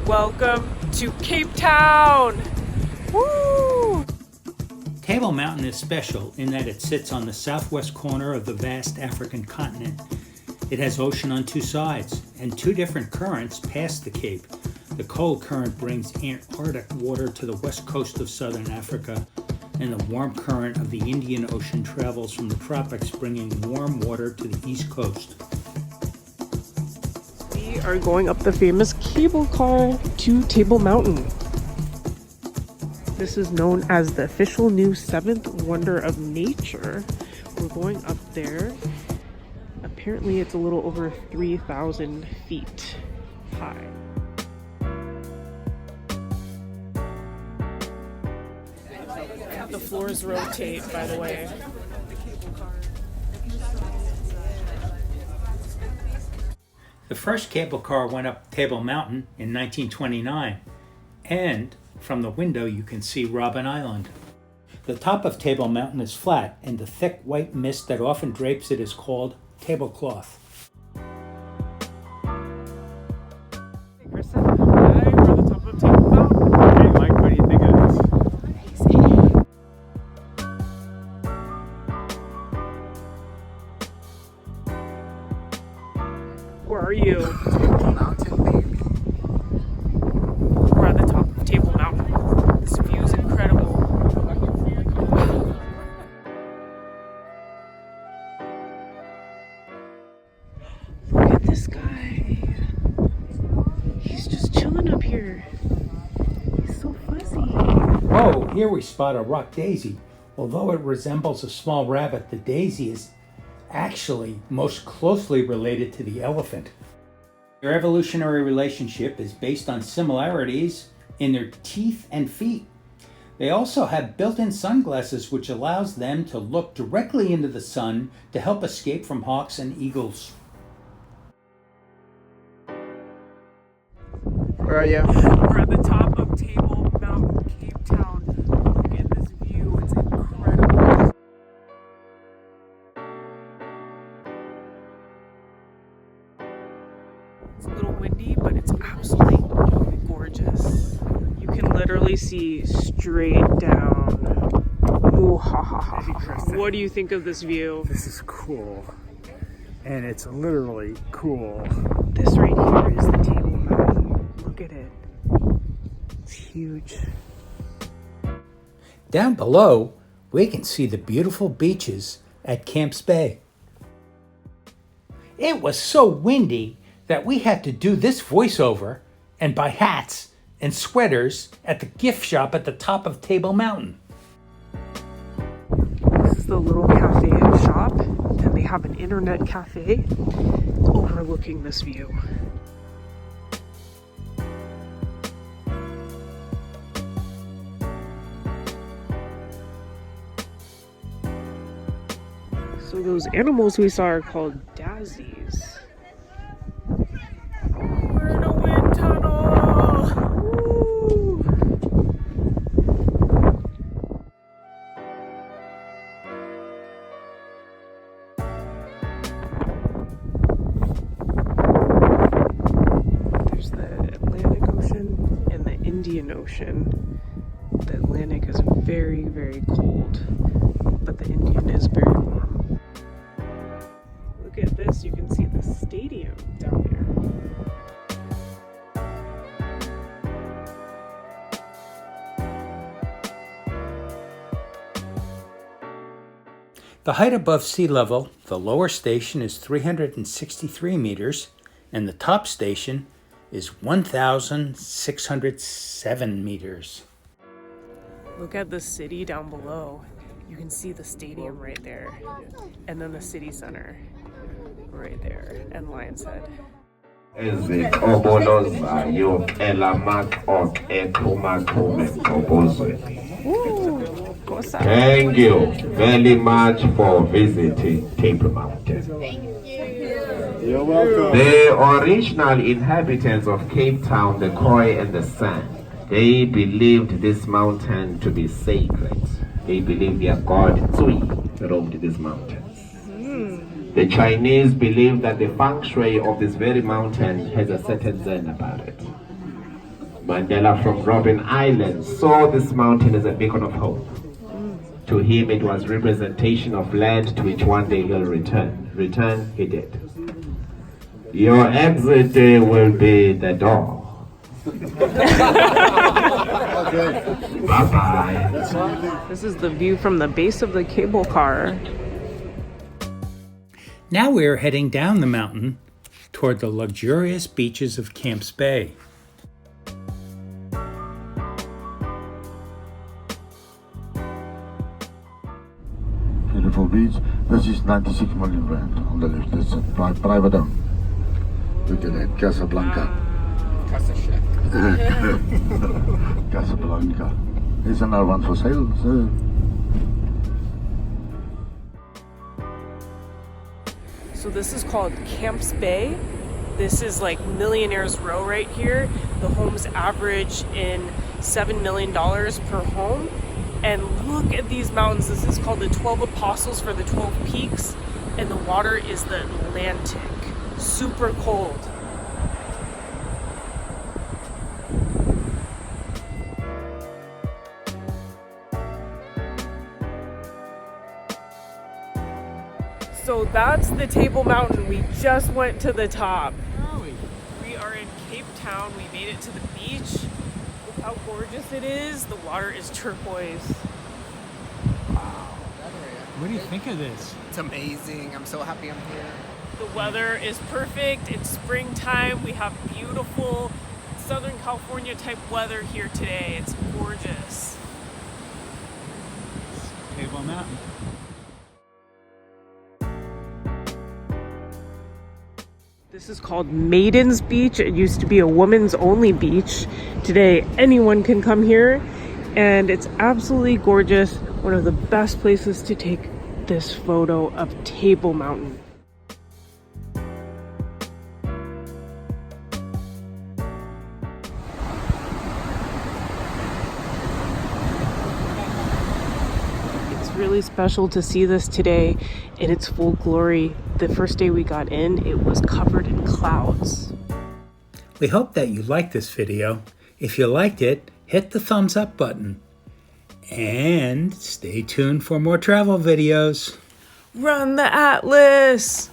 Welcome to Cape Town! Woo! Table Mountain is special in that it sits on the southwest corner of the vast African continent. It has ocean on two sides, and two different currents pass the cape. The cold current brings Antarctic water to the west coast of southern Africa, and the warm current of the Indian Ocean travels from the tropics, bringing warm water to the east coast. We are going up the famous cable car to Table Mountain. This is known as the official new seventh wonder of nature. We're going up there. Apparently it's a little over 3,000 feet high. The floors rotate, by the way. The first cable car went up Table Mountain in 1929, and from the window you can see Robben Island. The top of Table Mountain is flat, and the thick white mist that often drapes it is called tablecloth. Hey Kristen, hi, we're at the top of Table Mountain. Hey Mike, what do you think of this? Where are you? Table Mountain, baby. We're at the top of Table Mountain. This view is incredible. Look at this guy. He's just chilling up here. He's so fuzzy. Oh, here we spot a rock daisy. Although it resembles a small rabbit, the daisy is actually most closely related to the elephant. Their evolutionary relationship is based on similarities in their teeth and feet. They also have built-in sunglasses which allows them to look directly into the sun to help escape from hawks and eagles. Where are you? We're at the top of Table Mountain, Cape Town. Look at this view, it's incredible. It's a little windy, but it's absolutely gorgeous. You can literally see straight down. Ooh, ha ha ha ha ha. What do you think of this view? This is cool. And it's literally cool. This right here is the Table Mountain. Look at it. It's huge. Down below, we can see the beautiful beaches at Camps Bay. It was so windy that we had to do this voiceover and buy hats and sweaters at the gift shop at the top of Table Mountain. This is the little cafe and shop, and they have an internet cafe overlooking this view. So those animals we saw are called daisies. We're in a wind tunnel! Woo! There's the Atlantic Ocean and the Indian Ocean. The Atlantic is very, very cold, but the Indian is very warm. Look at this, you can see the stadium down there. The height above sea level, the lower station is 363 meters, and the top station is 1,607 meters. Look at the city down below. You can see the stadium right there, and then the city center right there, and Lion's Head. Thank you very much for visiting Table Mountain. You're welcome. The original inhabitants of Cape Town, the Khoi and the San, they believed this mountain to be sacred. They believed their god Tsui roamed these mountains. The Chinese believe that the feng shui of this very mountain has a certain zen about it. Mandela from Robben Island saw this mountain as a beacon of hope. To him, it was representation of land to which one day he'll return. Return, he did. Your exit will be the door. Bye-bye. This is the view from the base of the cable car. Now we're heading down the mountain toward the luxurious beaches of Camps Bay. Beautiful beach. This is 96 million rand on the left. That's a private home. Look at that, Casablanca. Casablanca. There's another one for sale, sir. So this is called Camps Bay. This is like Millionaire's Row right here. The homes average in $7 million per home. And look at these mountains. This is called the 12 Apostles for the 12 Peaks. And the water is the Atlantic. Super cold. So that's the Table Mountain. We just went to the top. We are in Cape Town. We made it to the beach. Look how gorgeous it is. The water is turquoise. What do you think of this? It's amazing. I'm so happy I'm here. The weather is perfect. It's springtime. We have beautiful Southern California type weather here today. It's gorgeous. Table Mountain. This is called Maiden's Beach. It used to be a woman's only beach. Today, anyone can come here, and it's absolutely gorgeous. One of the best places to take this photo of Table Mountain. It's really special to see this today in its full glory. The first day we got in, it was covered in clouds. We hope that you liked this video. If you liked it, hit the thumbs up button. And stay tuned for more travel videos. Run the Atlas!